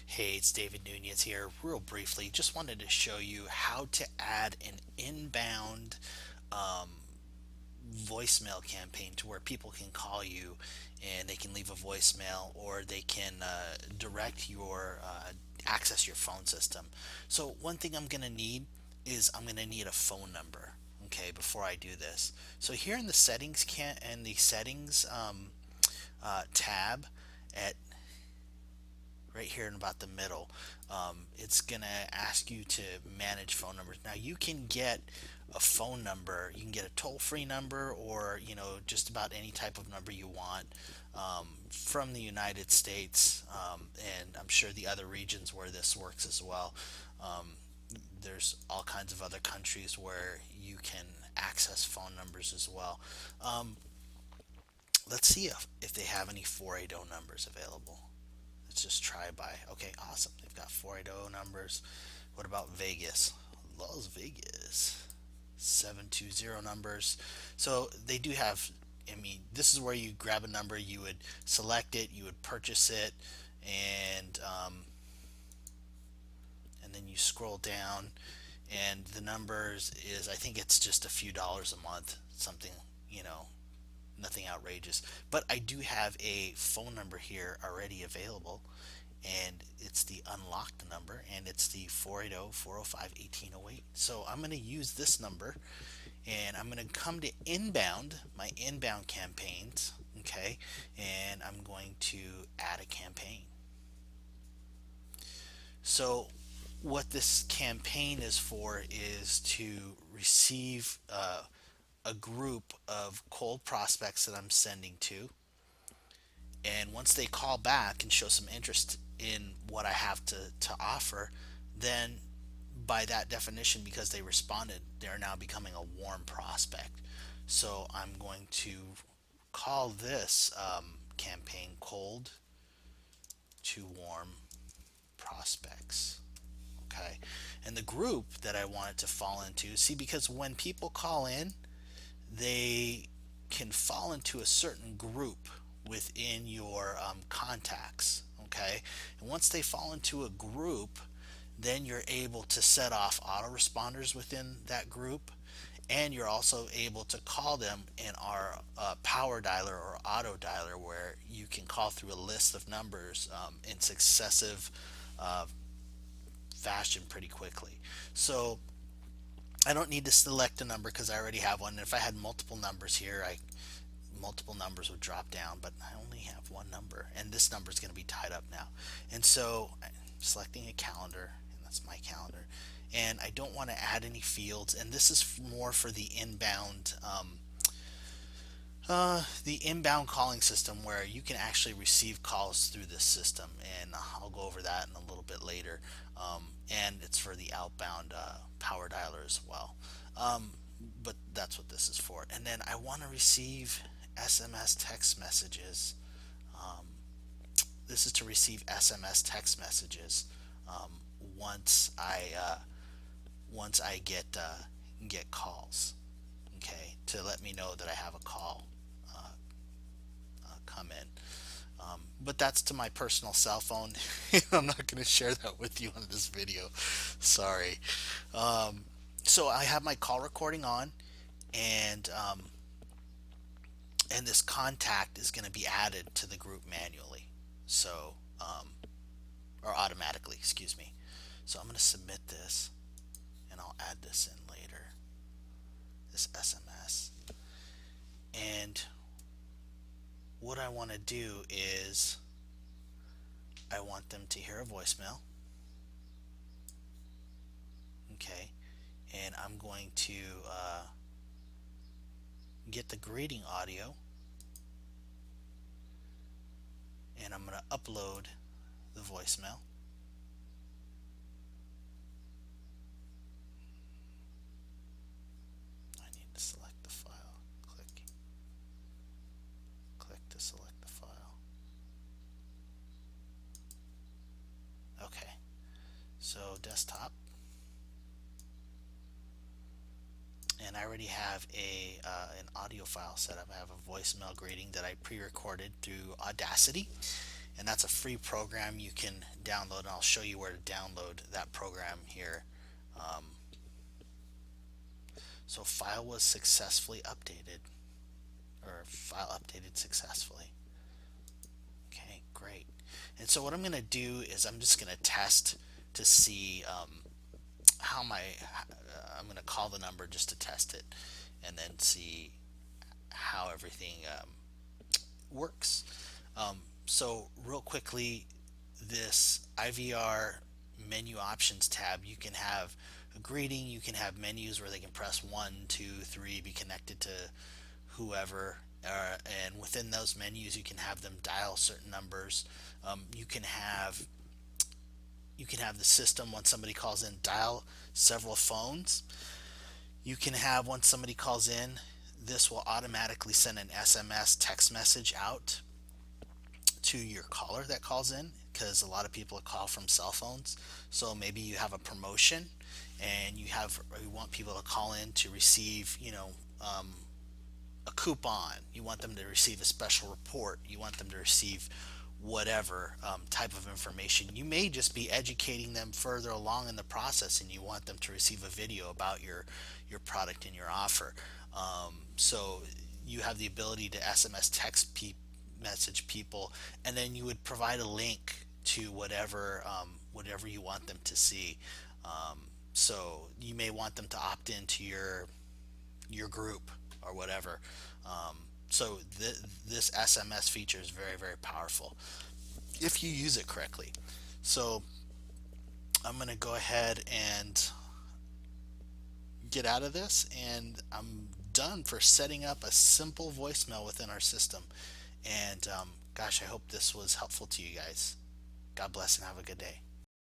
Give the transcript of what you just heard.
Hey, it's David Nunez here. Real briefly, just wanted to show you how to add an inbound um, voicemail campaign to where people can call you and they can leave a voicemail or they can direct your access your phone system. So one thing I'm going to need is I'm going to need a phone number. Okay, before I do this. So here in the settings can and the settings tab at right here in about the middle, it's gonna ask you to manage phone numbers. Now you can get a phone number, you can get a toll-free number, or just about any type of number you want from the United States, and I'm sure the other regions where this works as well. Um, there's all kinds of other countries where you can access phone numbers as well. Um, let's see if they have any 480 numbers available. Let's just try by. Okay, awesome. They've got 480 numbers. What about Vegas? Las Vegas. 720 numbers. So they do have, I mean, this is where you grab a number, you would select it, you would purchase it, and then you scroll down, and the numbers is, I think it's just a few dollars a month, something, you know, nothing outrageous. But I do have a phone number here already available, and it's the unlocked number, and it's the 480-405-1808. So I'm going to use this number, and I'm going to come to inbound, my inbound campaigns, okay, and I'm going to add a campaign. So what this campaign is for is to receive a group of cold prospects that I'm sending to, and once they call back and show some interest in what I have to offer, then by that definition, because they responded, they're now becoming a warm prospect. So I'm going to call this campaign cold to warm prospects. Okay. And the group that I want it to fall into, see, because when people call in, they can fall into a certain group within your contacts. Okay. And once they fall into a group, then you're able to set off autoresponders within that group, and you're also able to call them in our power dialer or auto dialer, where you can call through a list of numbers in successive uh, fashion pretty quickly. So I don't need to select a number because I already have one. If I had multiple numbers here, multiple numbers would drop down, but I only have one number, and this number is going to be tied up now. And so I'm selecting a calendar, and that's my calendar, and I don't want to add any fields. And this is more for the inbound calling system, where you can actually receive calls through this system, and I'll go over that in a little bit later. And it's for the outbound power dialer as well. Um, but that's what this is for. And then I want to receive SMS text messages. Um, this is to receive SMS text messages um, once I get calls. Okay, to let me know that I have a call come in. But that's to my personal cell phone. I'm not going to share that with you on this video. Sorry. Um, so I have my call recording on, and this contact is going to be added to the group manually. So, or automatically, excuse me. So I'm going to submit this, and I'll add this in later. This SMS. And what I want to do is I want them to hear a voicemail. Okay. And I'm going to get the greeting audio, and I'm going to upload the voicemail. I need to select the file. Click to select the file. Okay. So desktop, and I already have an audio file set up. I have a voicemail greeting that I pre-recorded through Audacity, and that's a free program you can download, and I'll show you where to download that program here. Um, so file was successfully updated, or file updated successfully. Okay, great. And so what I'm going to do is I'm just going to test to see how my I'm going to call the number just to test it, and then see how everything works. So real quickly, this IVR menu options tab, you can have a greeting, you can have menus where they can press 1, 2, 3, be connected to whoever, and within those menus you can have them dial certain numbers. You can have the system, when somebody calls in, dial several phones. You can have, when somebody calls in, this will automatically send an SMS text message out to your caller that calls in, because a lot of people call from cell phones. So maybe you have a promotion and you want people to call in to receive, a coupon. You want them to receive a special report. You want them to receive whatever type of information. You may just be educating them further along in the process, and you want them to receive a video about your product and your offer. So you have the ability to SMS text message people, and then you would provide a link to whatever you want them to see. So you may want them to opt into your group or whatever. So this SMS feature is very, very powerful if you use it correctly. So I'm going to go ahead and get out of this, and I'm done for setting up a simple voicemail within our system. And gosh, I hope this was helpful to you guys. God bless and have a good day.